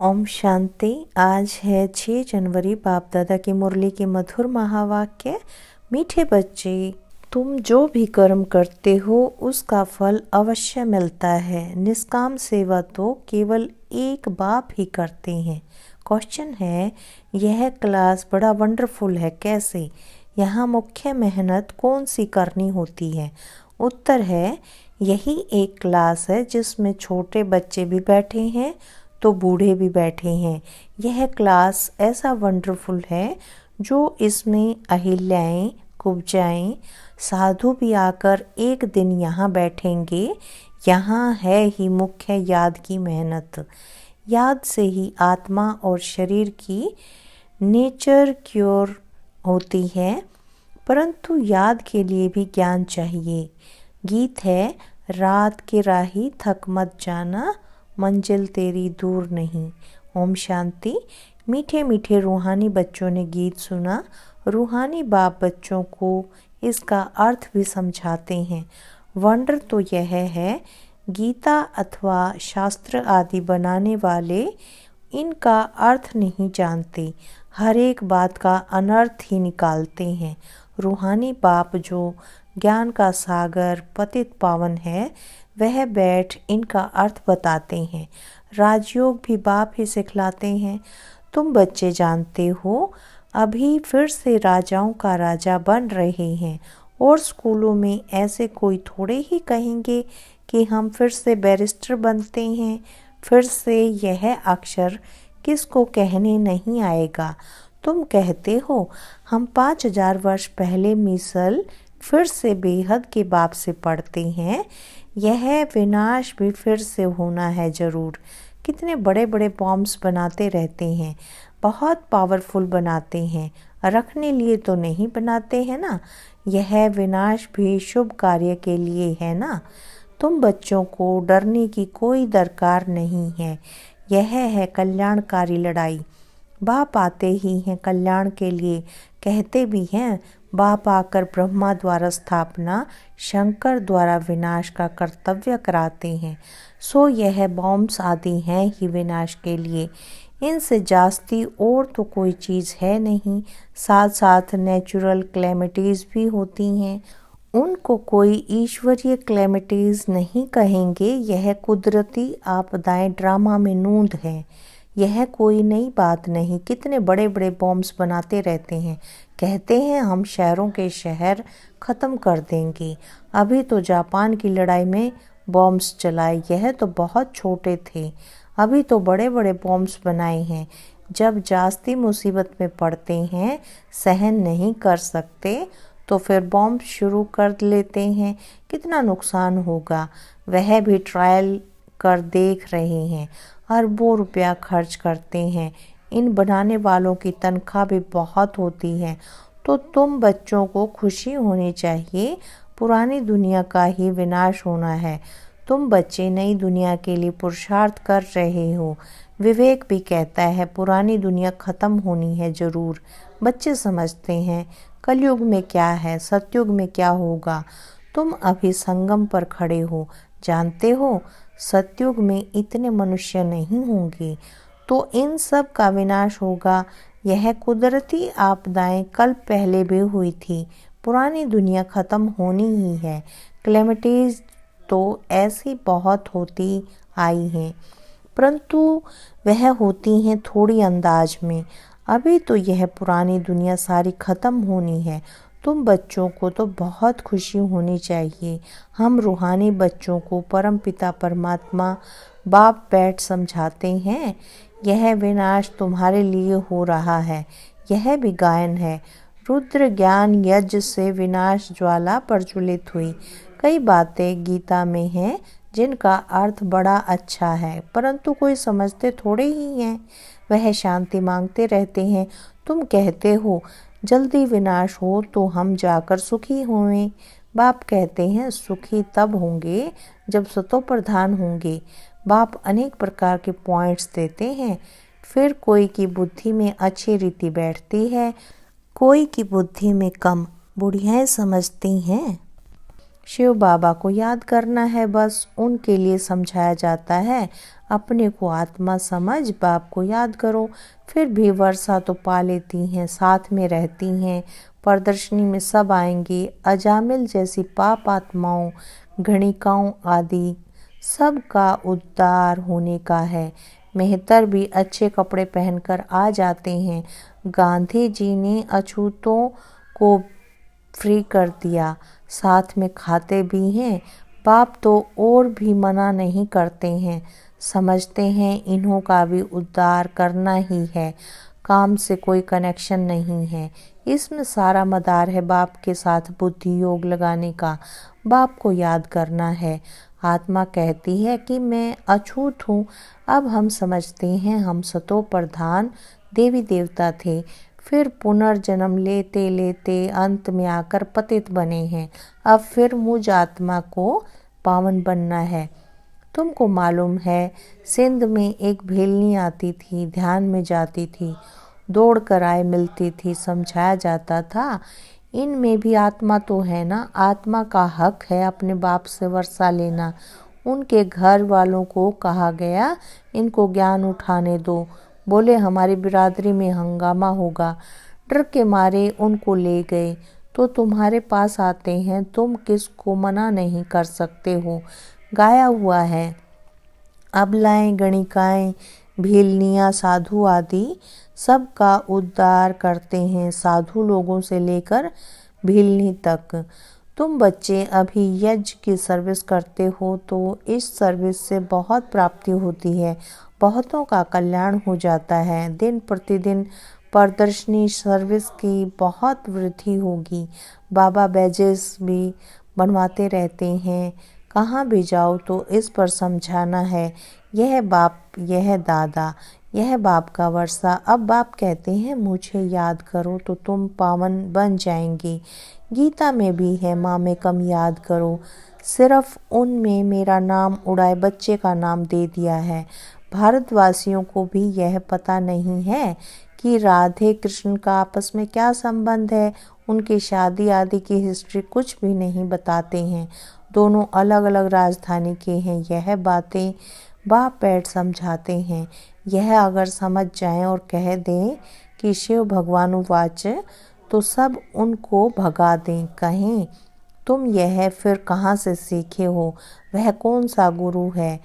ओम शांति। आज है 6 जनवरी। बाप दादा की मुरली के मधुर महावाक्य। मीठे बच्चे, तुम जो भी कर्म करते हो उसका फल अवश्य मिलता है। निष्काम सेवा तो केवल एक बाप ही करते हैं। क्वेश्चन है, यह क्लास बड़ा वंडरफुल है, कैसे? यहाँ मुख्य मेहनत कौन सी करनी होती है? उत्तर है, यही एक क्लास है जिसमें छोटे बच्चे भी बैठे हैं तो बूढ़े भी बैठे हैं। यह क्लास ऐसा वंडरफुल है जो इसमें अहिल्याएं, कुब्जाएं, साधु भी आकर एक दिन यहाँ बैठेंगे। यहाँ है ही मुख्य याद की मेहनत। याद से ही आत्मा और शरीर की नेचर क्योर होती है, परंतु याद के लिए भी ज्ञान चाहिए। गीत है, रात के राही थक मत जाना, मंजिल तेरी दूर नहीं। ओम शांति। मीठे मीठे रूहानी बच्चों ने गीत सुना। रूहानी बाप बच्चों को इसका अर्थ भी समझाते हैं। वंडर तो यह है, गीता अथवा शास्त्र आदि बनाने वाले इनका अर्थ नहीं जानते, हर एक बात का अनर्थ ही निकालते हैं। रूहानी बाप जो ज्ञान का सागर पतित पावन है, वह बैठ इनका अर्थ बताते हैं। राजयोग भी बाप ही सिखलाते हैं। तुम बच्चे जानते हो, अभी फिर से राजाओं का राजा बन रहे हैं और स्कूलों में ऐसे कोई थोड़े ही कहेंगे कि हम फिर से बैरिस्टर बनते हैं। फिर से यह अक्षर किसको कहने नहीं आएगा। तुम कहते हो हम 5000 वर्ष पहले मिसल फिर से बेहद के बाप से पढ़ते हैं। यह विनाश भी फिर से होना है जरूर। कितने बड़े बड़े बॉम्ब्स बनाते रहते हैं, बहुत पावरफुल बनाते हैं, रखने लिए तो नहीं बनाते हैं ना। यह विनाश भी शुभ कार्य के लिए है ना। तुम बच्चों को डरने की कोई दरकार नहीं है। यह है कल्याणकारी लड़ाई। बाप आते ही हैं कल्याण के लिए, कहते भी हैं। बाप आकर ब्रह्मा द्वारा स्थापना, शंकर द्वारा विनाश का कर्तव्य कराते हैं। सो यह बॉम्ब्स आदि हैं ही विनाश के लिए। इनसे जास्ती और तो कोई चीज़ है नहीं। साथ साथ नेचुरल क्लेमिटीज़ भी होती हैं, उनको कोई ईश्वरीय क्लेमिटीज़ नहीं कहेंगे। यह कुदरती आपदाएं ड्रामा में नूंद है। यह कोई नई बात नहीं। कितने बड़े बड़े बॉम्ब्स बनाते रहते हैं, कहते हैं हम शहरों के शहर ख़त्म कर देंगे। अभी तो जापान की लड़ाई में बॉम्ब्स चलाए, यह तो बहुत छोटे थे। अभी तो बड़े बड़े बॉम्ब्स बनाए हैं। जब जास्ती मुसीबत में पड़ते हैं, सहन नहीं कर सकते, तो फिर बॉम्ब शुरू कर लेते हैं। कितना नुकसान होगा, वह भी ट्रायल कर देख रहे हैं। अरबों रुपया खर्च करते हैं। इन बनाने वालों की तनख्वाह भी बहुत होती है। तो तुम बच्चों को खुशी होनी चाहिए, पुरानी दुनिया का ही विनाश होना है। तुम बच्चे नई दुनिया के लिए पुरुषार्थ कर रहे हो। विवेक भी कहता है पुरानी दुनिया ख़त्म होनी है जरूर। बच्चे समझते हैं कलयुग में क्या है, सतयुग में क्या होगा। तुम अभी संगम पर खड़े हो, जानते हो सतयुग में इतने मनुष्य नहीं होंगे, तो इन सब का विनाश होगा। यह कुदरती आपदाएं कल पहले भी हुई थी। पुरानी दुनिया ख़त्म होनी ही है। क्लेमिटीज तो ऐसी बहुत होती आई हैं, परंतु वह होती हैं थोड़ी अंदाज में। अभी तो यह पुरानी दुनिया सारी ख़त्म होनी है। तुम बच्चों को तो बहुत खुशी होनी चाहिए। हम रूहानी बच्चों को परमपिता परमात्मा बाप बैठ समझाते हैं, यह विनाश तुम्हारे लिए हो रहा है। यह भी गायन है, रुद्र ज्ञान यज्ञ से विनाश ज्वाला प्रज्वलित हुई। कई बातें गीता में हैं जिनका अर्थ बड़ा अच्छा है, परंतु कोई समझते थोड़े ही हैं। वह शांति मांगते रहते हैं। तुम कहते हो जल्दी विनाश हो तो हम जाकर सुखी होंगे। बाप कहते हैं सुखी तब होंगे जब सतो प्रधान होंगे। बाप अनेक प्रकार के पॉइंट्स देते हैं। फिर कोई की बुद्धि में अच्छी रीति बैठती है, कोई की बुद्धि में कम। बुढ़ियाएं समझती हैं शिव बाबा को याद करना है, बस उनके लिए समझाया जाता है। अपने को आत्मा समझ बाप को याद करो। फिर भी वर्षा तो पा लेती हैं, साथ में रहती हैं। प्रदर्शनी में सब आएंगे, अजामिल जैसी पाप आत्माओं, गणिकाओं आदि सबका उद्धार होने का है। मेहतर भी अच्छे कपड़े पहनकर आ जाते हैं। गांधी जी ने अछूतों को फ्री कर दिया, साथ में खाते भी हैं। बाप तो और भी मना नहीं करते हैं, समझते हैं इन्हों का भी उद्धार करना ही है, काम से कोई कनेक्शन नहीं है। इसमें सारा मदार है बाप के साथ बुद्धि योग लगाने का, बाप को याद करना है। आत्मा कहती है कि मैं अछूत हूँ। अब हम समझते हैं हम सतो प्रधान देवी देवता थे, फिर पुनर्जन्म लेते लेते अंत में आकर पतित बने हैं। अब फिर मुझ आत्मा को पावन बनना है। तुमको मालूम है सिंध में एक भेलनी आती थी, ध्यान में जाती थी, दौड़ कर आए मिलती थी, समझाया जाता था इनमें भी आत्मा तो है ना, आत्मा का हक है अपने बाप से वर्षा लेना। उनके घर वालों को कहा गया इनको ज्ञान उठाने दो, बोले हमारी बिरादरी में हंगामा होगा। डर के मारे उनको ले गए, तो तुम्हारे पास आते हैं, तुम किसको मना नहीं कर सकते हो। गाया हुआ है, अबलाएं गणिकाएं भीलनियाँ साधु आदि सबका उद्धार करते हैं, साधु लोगों से लेकर भीलनी तक। तुम बच्चे अभी यज्ञ की सर्विस करते हो तो इस सर्विस से बहुत प्राप्ति होती है, बहुतों का कल्याण हो जाता है। दिन प्रतिदिन प्रदर्शनी सर्विस की बहुत वृद्धि होगी। बाबा बैजेस भी बनवाते रहते हैं, कहाँ भी जाओ तो इस पर समझाना है, यह बाप, यह दादा, यह बाप का वर्षा। अब बाप कहते हैं मुझे याद करो तो तुम पावन बन जाएंगे। गीता में भी है माँ में कम याद करो, सिर्फ उनमें मेरा नाम उड़ाए बच्चे का नाम दे दिया है। भारतवासियों को भी यह पता नहीं है कि राधे कृष्ण का आपस में क्या संबंध है, उनकी शादी आदि की हिस्ट्री कुछ भी नहीं बताते हैं, दोनों अलग अलग राजधानी के हैं। यह बातें बाप बैठ समझाते हैं। यह अगर समझ जाएं और कह दें कि शिव भगवानुवाच तो सब उनको भगा दें, कहें तुम यह फिर कहाँ से सीखे हो, वह कौन सा गुरु है,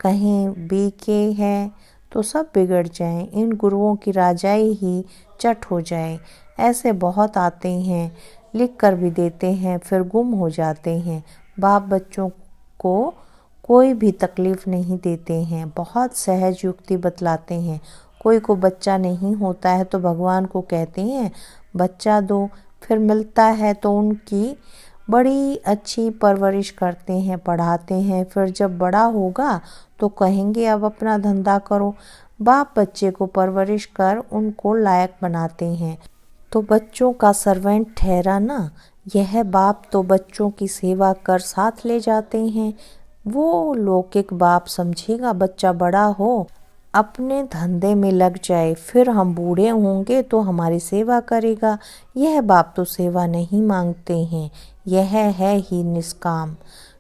कहें बीके है तो सब बिगड़ जाएं, इन गुरुओं की राजाई ही चट हो जाए। ऐसे बहुत आते हैं, लिख कर भी देते हैं, फिर गुम हो जाते हैं। बाप बच्चों को कोई भी तकलीफ़ नहीं देते हैं, बहुत सहज युक्ति बतलाते हैं। कोई को बच्चा नहीं होता है तो भगवान को कहते हैं बच्चा दो, फिर मिलता है तो उनकी बड़ी अच्छी परवरिश करते हैं, पढ़ाते हैं, फिर जब बड़ा होगा तो कहेंगे अब अपना धंधा करो। बाप बच्चे को परवरिश कर उनको लायक बनाते हैं, तो बच्चों का सर्वेंट ठहरा ना। यह बाप तो बच्चों की सेवा कर साथ ले जाते हैं। वो लौकिक बाप समझेगा बच्चा बड़ा हो अपने धंधे में लग जाए, फिर हम बूढ़े होंगे तो हमारी सेवा करेगा। यह बाप तो सेवा नहीं मांगते हैं, यह है ही निष्काम।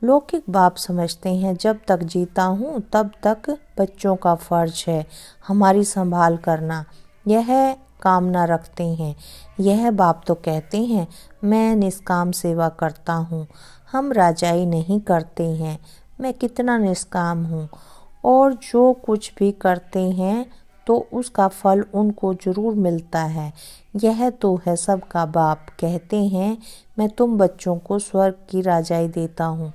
लौकिक बाप समझते हैं जब तक जीता हूँ तब तक बच्चों का फर्ज है हमारी संभाल करना, यह कामना रखते हैं। यह बाप तो कहते हैं मैं निष्काम सेवा करता हूँ, हम राजाई नहीं करते हैं, मैं कितना निष्काम हूँ। और जो कुछ भी करते हैं तो उसका फल उनको जरूर मिलता है। यह तो है सबका बाप। कहते हैं मैं तुम बच्चों को स्वर्ग की राजाई देता हूँ,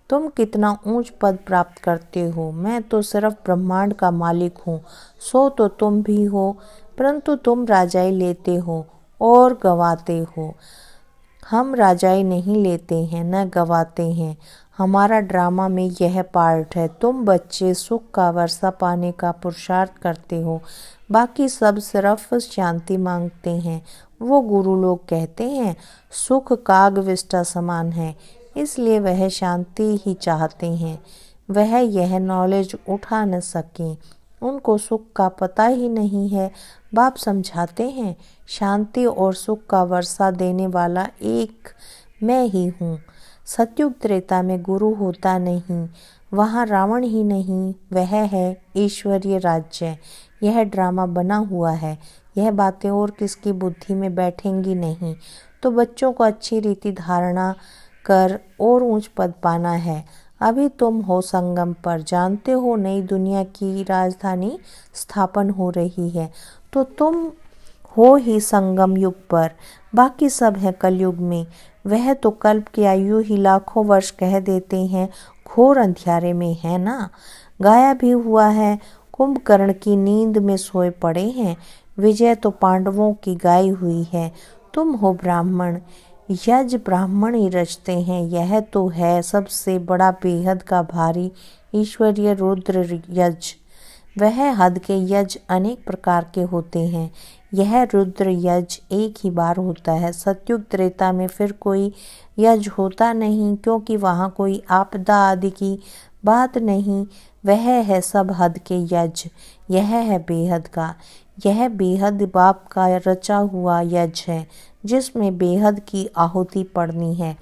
तुम कितना ऊंच पद प्राप्त करते हो, मैं तो सिर्फ ब्रह्मांड का मालिक हूँ, सो तो तुम भी हो, परंतु तुम राजाई लेते हो और गवाते हो। हम राजाई नहीं लेते हैं न गवाते हैं, हमारा ड्रामा में यह पार्ट है। तुम बच्चे सुख का वर्षा पाने का पुरुषार्थ करते हो, बाकी सब सिर्फ शांति मांगते हैं। वो गुरु लोग कहते हैं सुख कागविष्टा समान है, इसलिए वह शांति ही चाहते हैं, वह यह नॉलेज उठा न सकें, उनको सुख का पता ही नहीं है। बाप समझाते हैं शांति और सुख का वर्षा देने वाला एक मैं ही हूँ। सतयुग त्रेता में गुरु होता नहीं, वहाँ रावण ही नहीं, वह है ईश्वरीय राज्य। यह ड्रामा बना हुआ है, यह बातें और किसकी बुद्धि में बैठेंगी नहीं। तो बच्चों को अच्छी रीति धारणा कर और ऊंच पद पाना है। अभी तुम हो संगम पर, जानते हो नई दुनिया की राजधानी स्थापन हो रही है, तो तुम हो ही संगम युग पर, बाकी सब है कलयुग में। वह तो कल्प की आयु ही लाखों वर्ष कह देते हैं, घोर अंधियारे में है ना। गाया भी हुआ है, कुंभकर्ण की नींद में सोए पड़े हैं, विजय तो पांडवों की गाई हुई है। तुम हो ब्राह्मण, यज ब्राह्मण ही रचते हैं। यह तो है सबसे बड़ा बेहद का भारी ईश्वरीय रुद्र यज। वह हद के यज अनेक प्रकार के होते हैं, यह रुद्र यज एक ही बार होता है। सतयुग त्रेता में फिर कोई यज होता नहीं, क्योंकि वहाँ कोई आपदा आदि की बात नहीं। वह है सब हद के यज, यह है बेहद का। यह बेहद बाप का रचा हुआ यज है, जिसमें बेहद की आहुति पड़नी है।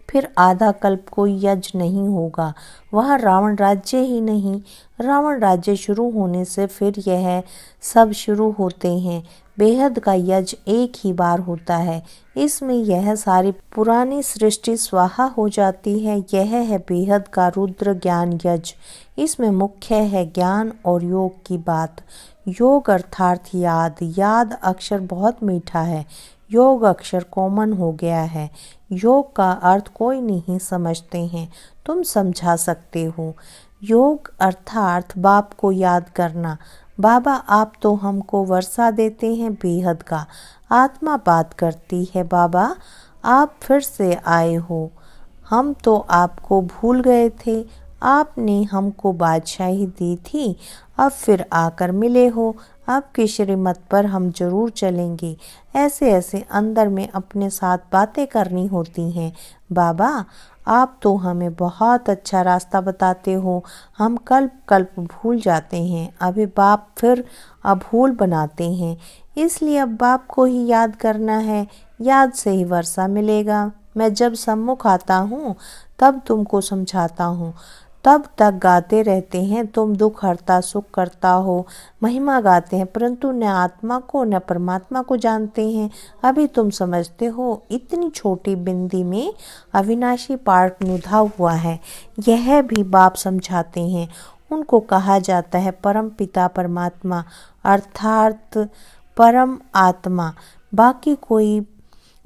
फिर आधा कल्प कोई यज नहीं होगा, वह रावण राज्य ही नहीं। रावण राज्य शुरू होने से फिर यह सब शुरू होते हैं। बेहद का यज एक ही बार होता है, इसमें यह सारी पुरानी सृष्टि स्वाहा हो जाती है। यह है बेहद का रुद्र ज्ञान यज। इसमें मुख्य है ज्ञान और योग की बात। योग अर्थात याद। याद अक्षर बहुत मीठा है, योग अक्षर कॉमन हो गया है। योग का अर्थ कोई नहीं समझते हैं, तुम समझा सकते हो। योग अर्थात बाप को याद करना। बाबा आप तो हमको वर्षा देते हैं बेहद का। आत्मा बात करती है, बाबा आप फिर से आए हो, हम तो आपको भूल गए थे। आपने हमको बादशाही दी थी, अब फिर आकर मिले हो। आपकी श्रीमत पर हम जरूर चलेंगे। ऐसे ऐसे अंदर में अपने साथ बातें करनी होती हैं। बाबा आप तो हमें बहुत अच्छा रास्ता बताते हो, हम कल्प कल्प भूल जाते हैं, अभी बाप फिर अभूल बनाते हैं। इसलिए अब बाप को ही याद करना है, याद से ही वर्षा मिलेगा। मैं जब सम्मुख आता हूँ तब तुमको समझाता हूँ, तब तक गाते रहते हैं तुम, दुख हरता सुख करता हो, महिमा गाते हैं, परंतु न आत्मा को न परमात्मा को जानते हैं। अभी तुम समझते हो, इतनी छोटी बिंदी में अविनाशी पाठ निधा हुआ है। यह भी बाप समझाते हैं। उनको कहा जाता है परम पिता परमात्मा अर्थात परम आत्मा। बाकी कोई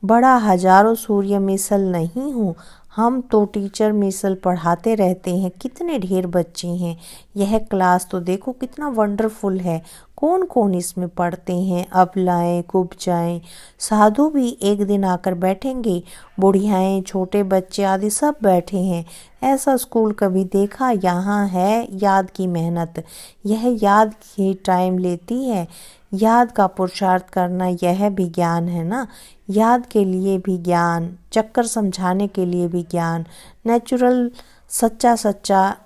बड़ा हजारों सूर्य मिसल नहीं हूँ, हम तो टीचर मिसल पढ़ाते रहते हैं। कितने ढेर बच्चे हैं, यह क्लास तो देखो कितना वंडरफुल है। कौन कौन इसमें पढ़ते हैं, अबलाएं कुब्जाएं। साधु भी एक दिन आकर बैठेंगे, बुढ़ियाएं छोटे बच्चे आदि सब बैठे हैं। ऐसा स्कूल कभी देखा? यहाँ है याद की मेहनत, यह याद ही टाइम लेती है। याद का पुरुषार्थ करना यह भी ज्ञान है ना। याद के लिए भी ज्ञान, चक्कर समझाने के लिए भी ज्ञान। नेचुरल सच्चा सच्चा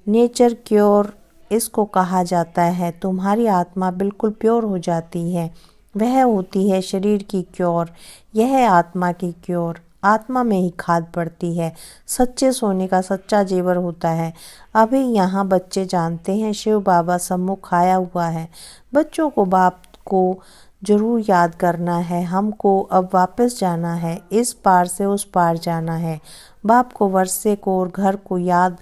नेचर क्योर इसको कहा जाता है। तुम्हारी आत्मा बिल्कुल प्योर हो जाती है, वह होती है शरीर की क्योर, यह आत्मा की क्योर। आत्मा में ही खाद पड़ती है, सच्चे सोने का सच्चा जेवर होता है। अभी यहाँ बच्चे जानते हैं शिव बाबा सम्मुख आया हुआ है। बच्चों को बाप को जरूर याद करना है। हमको अब वापस जाना है, इस पार से उस पार जाना है। बाप को, वर्षे को और घर को याद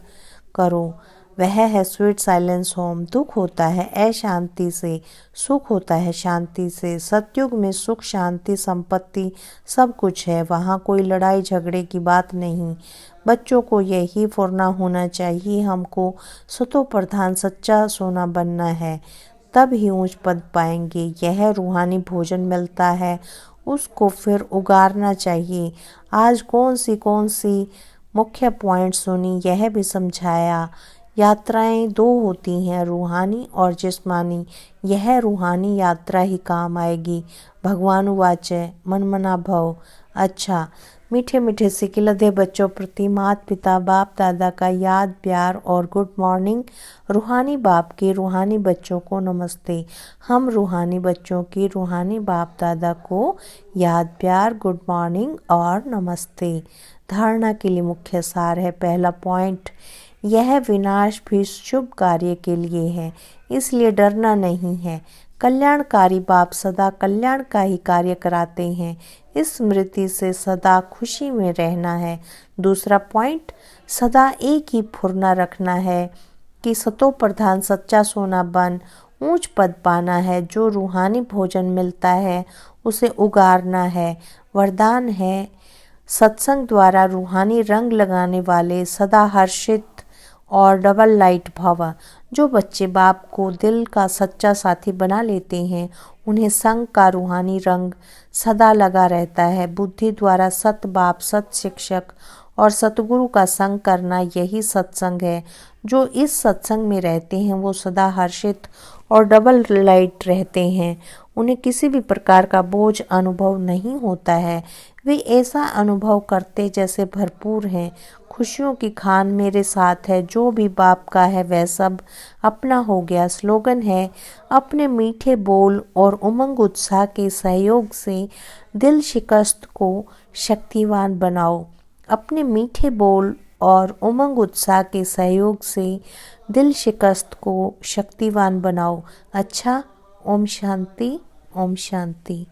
करो, वह है स्वीट साइलेंस होम। दुख होता है अशांति से, सुख होता है शांति से। सतयुग में सुख शांति संपत्ति सब कुछ है, वहाँ कोई लड़ाई झगड़े की बात नहीं। बच्चों को यही फुरना होना चाहिए, हमको सतो प्रधान सच्चा सोना बनना है, तब ही ऊंच पद पाएंगे। यह रूहानी भोजन मिलता है, उसको फिर उगारना चाहिए। आज कौन सी मुख्य पॉइंट सुनी, यह भी समझाया। यात्राएं दो होती हैं, रूहानी और जिस्मानी। यह रूहानी यात्रा ही काम आएगी। भगवानुवाच मनमना भव। अच्छा, मीठे मीठे सिकिलधे बच्चों प्रति माता पिता बाप दादा का याद प्यार और गुड मॉर्निंग। रूहानी बाप के रूहानी बच्चों को नमस्ते। हम रूहानी बच्चों की रूहानी बाप दादा को याद प्यार गुड मॉर्निंग और नमस्ते। धारणा के लिए मुख्य सार है। पहला पॉइंट, यह विनाश भी शुभ कार्य के लिए है, इसलिए डरना नहीं है। कल्याणकारी बाप सदा कल्याण का ही कार्य कराते हैं। इस स्मृति से सदा खुशी में रहना है। दूसरा पॉइंट, सदा एक ही फुरना रखना है कि सतो प्रधान सच्चा सोना बन ऊंच पद पाना है। जो रूहानी भोजन मिलता है उसे उगारना है। वरदान है, सत्संग द्वारा रूहानी रंग लगाने वाले सदा हर्षित और डबल लाइट भव। जो बच्चे बाप को दिल का सच्चा साथी बना लेते हैं उन्हें संग का रूहानी रंग सदा लगा रहता है। बुद्धि द्वारा सत बाप, सत शिक्षक और सतगुरु का संग करना यही सत्संग है। जो इस सत्संग में रहते हैं वो सदा हर्षित और डबल लाइट रहते हैं। उन्हें किसी भी प्रकार का बोझ अनुभव नहीं होता है। वे ऐसा अनुभव करते जैसे भरपूर हैं। खुशियों की खान मेरे साथ है। जो भी बाप का है वह सब अपना हो गया। स्लोगन है, अपने मीठे बोल और उमंग उत्साह के सहयोग से दिल शिकस्त को शक्तिवान बनाओ। अपने मीठे बोल और उमंग उत्साह के सहयोग से दिल शिकस्त को शक्तिवान बनाओ। अच्छा, ओम शांति, ओम शांति।